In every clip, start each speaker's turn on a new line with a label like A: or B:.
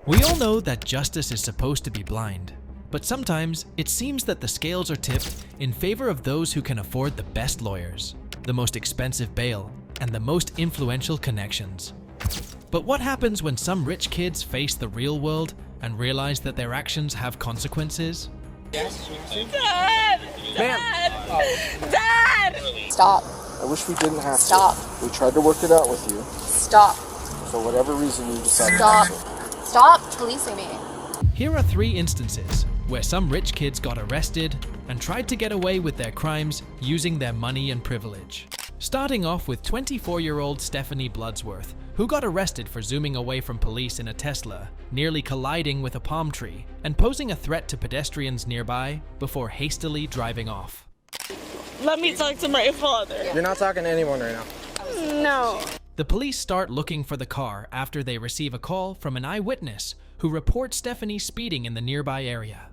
A: We all know that justice is supposed to be blind, but sometimes it seems that the scales are tipped in favor of those who can afford the best lawyers, the most expensive bail, and the most influential connections. But what happens when some rich kids face the real world and realize that their actions have consequences?
B: Dad! Dad! Dad!
C: Stop.
D: I wish we didn't have
C: Stop.
D: to. We tried to work it out with you.
C: Stop.
D: For whatever reason, you decided
C: Stop.
D: not to.
C: Stop policing me.
A: Here are 3 instances where some rich kids got arrested and tried to get away with their crimes using their money and privilege. Starting off with 24-year-old Stephanie Bloodsworth, who got arrested for zooming away from police in a Tesla, nearly colliding with a palm tree, and posing a threat to pedestrians nearby before hastily driving off.
B: Let me talk to my father.
E: You're not talking to anyone right now.
B: No.
A: The police start looking for the car after they receive a call from an eyewitness who reports Stephanie speeding in the nearby area.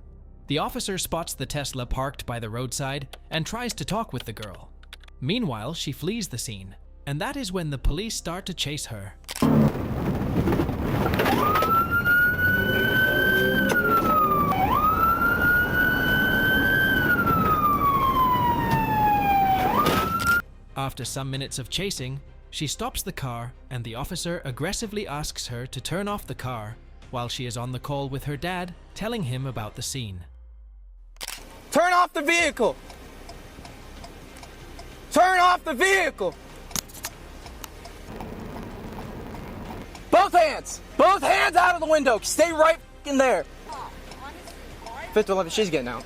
A: The officer spots the Tesla parked by the roadside and tries to talk with the girl. Meanwhile, she flees the scene, and that is when the police start to chase her. After some minutes of chasing, she stops the car and the officer aggressively asks her to turn off the car while she is on the call with her dad, telling him about the scene.
E: Turn off the vehicle! Turn off the vehicle! Both hands! Both hands out of the window! Stay right in there! 5th 11, she's getting out.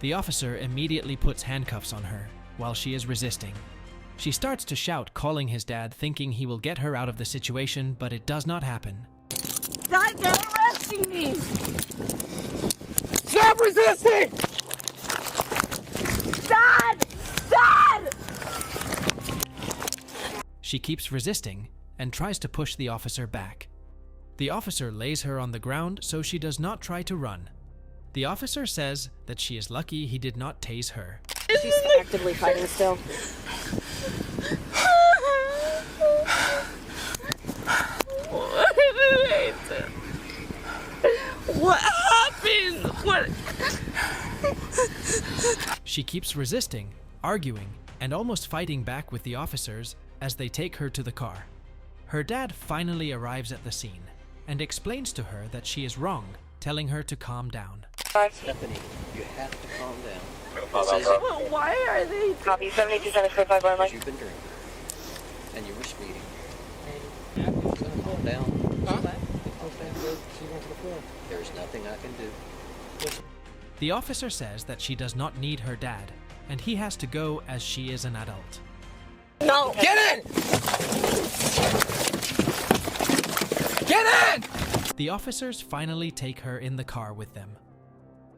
A: The officer immediately puts handcuffs on her while she is resisting. She starts to shout, calling his dad, thinking he will get her out of the situation, but it does not happen.
B: Dad, they're arresting me!
E: Stop resisting!
B: Dad! Dad!
A: She keeps resisting and tries to push the officer back. The officer lays her on the ground so she does not try to run. The officer says that she is lucky he did not tase her.
C: She's actively fighting still.
B: What happened? What?
A: She keeps resisting, arguing, and almost fighting back with the officers as they take her to the car. Her dad finally arrives at the scene and explains to her that she is wrong, telling her to calm down.
F: Stephanie, you have to calm down.
B: Well, why are they?
C: Copy 727451.
F: You've been drinking, and you were speeding. And you're gonna calm down. There's nothing I can do.
A: The officer says that she does not need her dad, and he has to go as she is an adult.
B: No.
E: Get in! Get in!
A: The officers finally take her in the car with them.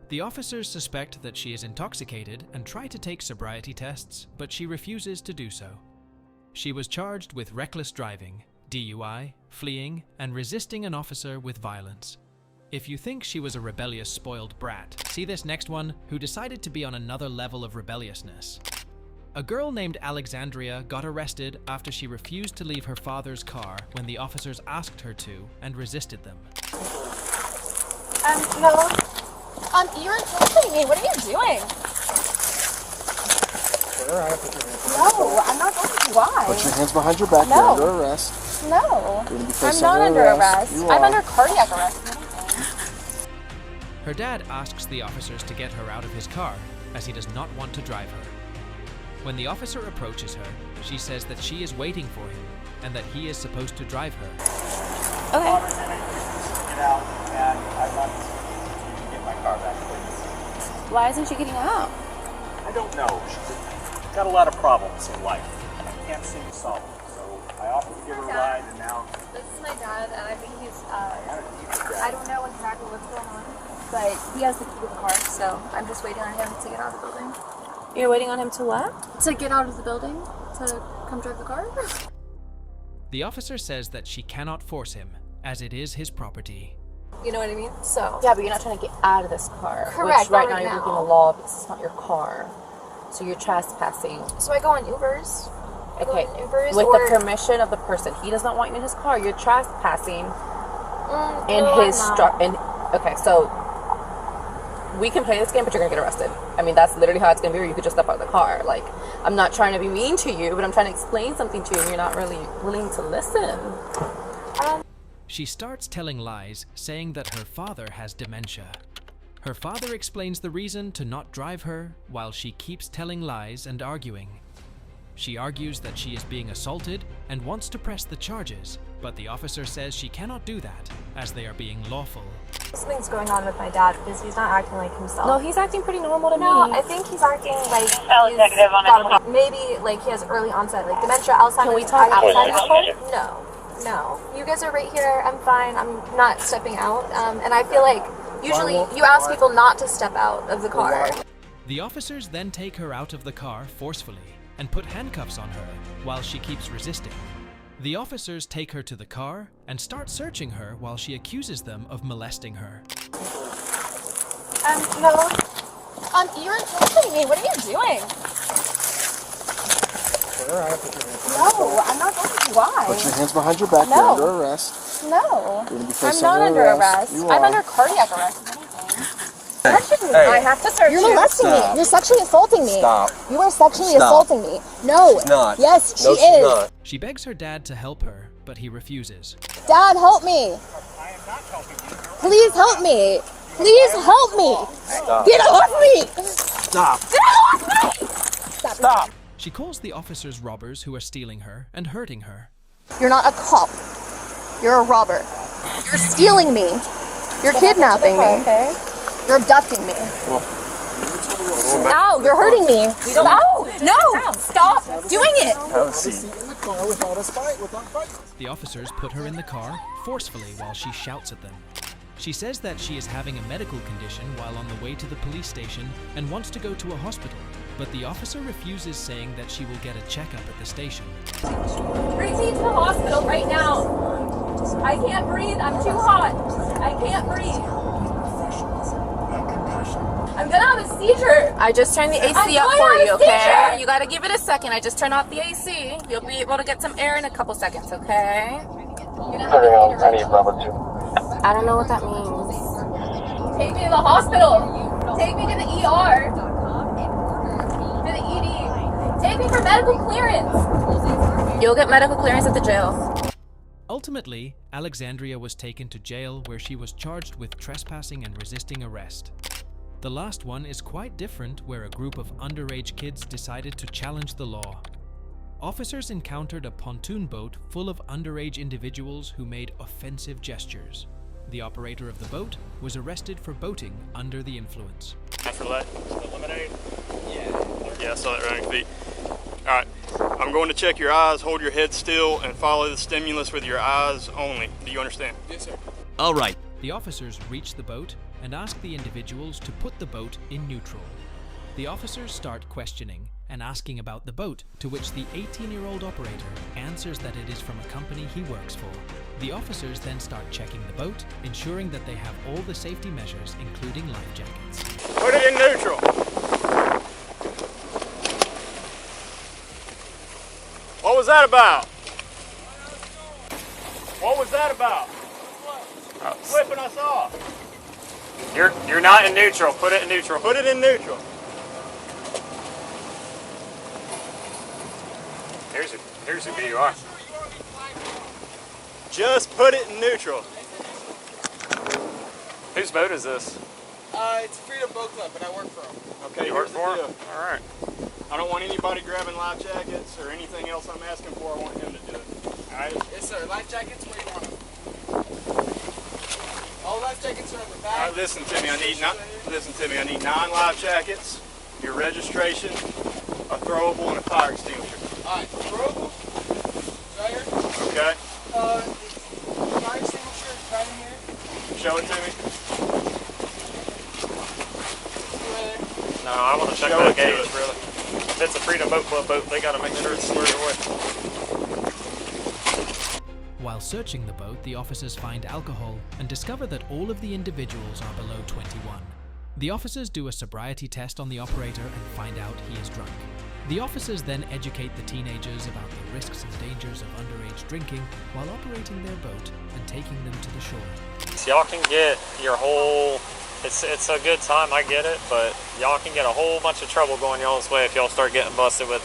A: The officers suspect that she is intoxicated and try to take sobriety tests, but she refuses to do so. She was charged with reckless driving, DUI, fleeing, and resisting an officer with violence. If you think she was a rebellious, spoiled brat, see this next one who decided to be on another level of rebelliousness. A girl named Alexandria got arrested after she refused to leave her father's car when the officers asked her to and resisted them.
C: No. You're touching me. What are you doing?
D: All right, put your hands behind
C: No, I'm not going to. Why?
D: Put your hands behind your back.
C: No.
D: You're under arrest.
C: No.
D: You're gonna be
C: I'm
D: placed
C: not under arrest.
D: You
C: I'm
D: are.
C: under cardiac arrest.
A: Her dad asks the officers to get her out of his car, as he does not want to drive her. When the officer approaches her, she says that she is waiting for him, and that he is supposed to drive her.
C: Okay.
G: Get out, and I'd like to get my car back, please.
C: Why isn't she getting out?
G: I don't know. She's got a lot of problems in life. I can't seem to solve them. So I offered to give her a ride, and now...
C: This is my dad, and I think he's, I don't know exactly what's going on, but he has the key to the car, so I'm just waiting on him to get out of the building.
H: You're waiting on him to what?
C: To get out of the building? To come drive the car?
A: The officer says that she cannot force him, as it is his property.
C: You know what I mean? So.
H: Yeah, but you're not trying to get out of this car.
C: Correct,
H: Which right
C: not
H: now
C: right
H: you're
C: now.
H: breaking the law because it's not your car. So you're trespassing.
C: So I go on Ubers.
H: Okay,
C: Ubers
H: with
C: or...
H: the permission of the person. He does not want you in his car. You're trespassing Okay, so we can play this game, but you're gonna get arrested. I mean, that's literally how it's gonna be, or you could just step out of the car. Like, I'm not trying to be mean to you, but I'm trying to explain something to you, and you're not really willing to listen.
A: She starts telling lies, saying that her father has dementia. Her father explains the reason to not drive her, while she keeps telling lies and arguing. She argues that she is being assaulted and wants to press the charges, but the officer says she cannot do that, as they are being lawful.
C: Something's going on with my dad because he's not acting like himself.
H: No, he's acting pretty normal to
C: No,
H: me.
C: I think he's acting like he's got a problem. Maybe like he has early onset, like dementia, Alzheimer's.
H: Can we talk outside this phone?
C: No. You guys are right here. I'm fine. I'm not stepping out. And I feel like usually you ask people not to step out of the car.
A: The officers then take her out of the car forcefully and put handcuffs on her while she keeps resisting. The officers take her to the car and start searching her while she accuses them of molesting her.
C: No. You're touching me. What are you doing?
D: Alright, put your hands
C: No, I'm not going to. Why?
D: Put your hands behind your back.
C: No.
D: You're under arrest.
C: No.
D: You're gonna be
C: I'm
D: facing
C: not under arrest.
D: You
C: I'm
D: are.
C: under cardiac arrest. if anything.
I: Hey.
C: I have to search
J: You're
C: you.
J: molesting me. You're sexually assaulting me.
I: Stop.
J: You are sexually
I: Stop.
J: assaulting me. No.
I: She's not.
J: Yes, she
I: No,
J: is.
I: she's not.
A: She begs her dad to help her, but he refuses.
J: Dad, help me.
G: I am not helping you.
J: Please help me. Please help me.
I: Stop.
J: Get off me.
I: Stop.
J: Get off me.
I: Stop.
A: She calls the officers robbers who are stealing her and hurting her.
J: You're not a cop. You're a robber. You're stealing me. You're kidnapping me.
C: Okay.
J: You're abducting me. Ow, you're hurting me. Ow. No. Stop doing it.
I: Have a seat.
D: In the car without us without fighting.
A: The officers put her in the car forcefully while she shouts at them. She says that she is having a medical condition while on the way to the police station and wants to go to a hospital, but the officer refuses, saying that she will get a checkup at the station.
C: Bring me to the hospital right now. I can't breathe. I'm too hot. I can't breathe. I'm gonna have a seizure.
H: I just turned the AC
C: I'm
H: up
C: going
H: for
C: on a
H: you, okay?
C: seizure.
H: You gotta give it a second. I just turned off the AC. You'll be able to get some air in a couple seconds, okay?
I: I need rubber too.
H: I don't know what that means.
C: Take me to the hospital. Take me to the ER. To the ED. Take me for medical clearance.
H: You'll get medical clearance at the jail.
A: Ultimately, Alexandria was taken to jail, where she was charged with trespassing and resisting arrest. The last one is quite different, where a group of underage kids decided to challenge the law. Officers encountered a pontoon boat full of underage individuals who made offensive gestures. The operator of the boat was arrested for boating under the influence.
G: After that, lemonade? Yeah, I saw that running feet. Alright, I'm going to check your eyes, hold your head still, and follow the stimulus with your eyes only. Do you understand?
I: Yes, sir.
F: All right.
A: The officers reach the boat and ask the individuals to put the boat in neutral. The officers start questioning and asking about the boat, to which the 18-year-old operator answers that it is from a company he works for. The officers then start checking the boat, ensuring that they have all the safety measures, including life jackets.
G: Put it in neutral. What was that about? What was that about? Flipping us off. You're not in neutral. Put it in neutral. Put it in neutral. Here's who you are. Just put it in neutral. Whose boat is this?
E: It's Freedom Boat Club, but I work for them.
G: Okay,
E: You work
G: here's the
E: for
G: deal.
E: 'em?
G: All right. I don't want anybody grabbing life jackets or anything else I'm asking for. I want him to do it. All right?
E: Yes, sir. Life jackets, where you want them? All life jackets are in the back.
G: All right, listen to me. I need 9 life jackets, your registration, a throwable, and a fire extinguisher.
E: All right, throwable. Right here.
G: Okay?
E: The fire extinguisher is right in here.
G: Show it to me.
E: Right there.
G: No, I want to check that gauge, really. If it's a Freedom Boat Club boat, they got to make sure it's squared away.
A: While searching the boat, the officers find alcohol and discover that all of the individuals are below 21. The officers do a sobriety test on the operator and find out he is drunk. The officers then educate the teenagers about the risks and dangers of underage drinking while operating their boat and taking them to the shore.
K: So y'all can get your whole, it's a good time, I get it, but y'all can get a whole bunch of trouble going y'all's way if y'all start getting busted with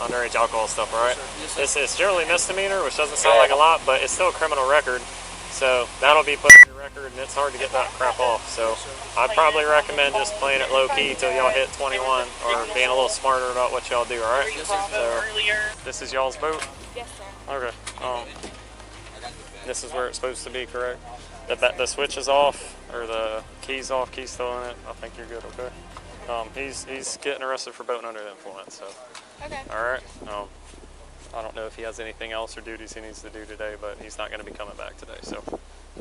K: underage alcohol stuff, all right? It's generally misdemeanor, which doesn't sound like a lot, but it's still a criminal record. So that'll be put on your record, and it's hard to get that crap off. So I'd probably recommend just playing it low-key till y'all hit 21, or being a little smarter about what y'all do, all right? So this is y'all's boat?
C: Yes, sir.
K: Okay. This is where it's supposed to be, correct? The switch is off, or the key's off, key's still in it. I think you're good, okay? He's getting arrested for boating under the influence, so.
C: Okay.
K: All right. I don't know if he has anything else or duties he needs to do today, but he's not going to be coming back today, so.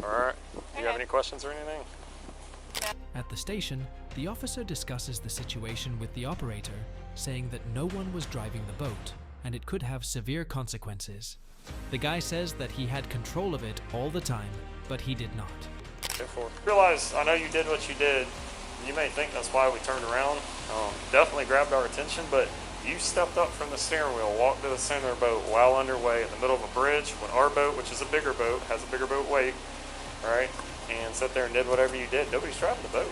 K: All right. Do you have any questions or anything?
A: At the station, the officer discusses the situation with the operator, saying that no one was driving the boat, and it could have severe consequences. The guy says that he had control of it all the time, but he did not.
K: Realize, I know you did what you did. You may think that's why we turned around. Definitely grabbed our attention, but you stepped up from the steering wheel, walked to the center of the boat while underway in the middle of a bridge when our boat, which is a bigger boat, has a bigger boat weight, all right, and sat there and did whatever you did. Nobody's driving the boat.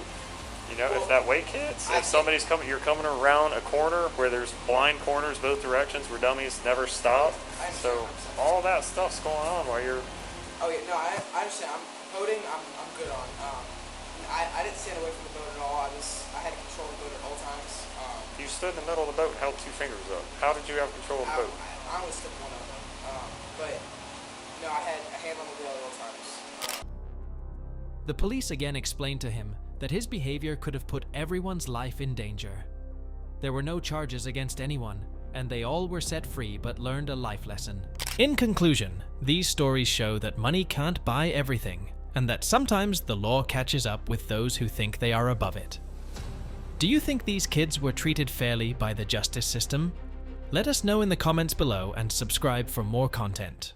K: You know, if that wake hits, if somebody's coming, you're coming around a corner where there's blind corners both directions where dummies never stop. So all that stuff's going on while you're.
E: Oh yeah, no, I understand. I'm boating. I'm good on. I didn't stand away from the boat at all. I had control of the boat at all times.
K: You stood in the middle of the boat and held two fingers up. How did you have control of the boat?
E: I only stood one of them, but no, I had a hand on the wheel at all times.
A: The police again explained to him that his behavior could have put everyone's life in danger. There were no charges against anyone, and they all were set free but learned a life lesson. In conclusion, these stories show that money can't buy everything, and that sometimes the law catches up with those who think they are above it. Do you think these kids were treated fairly by the justice system? Let us know in the comments below and subscribe for more content.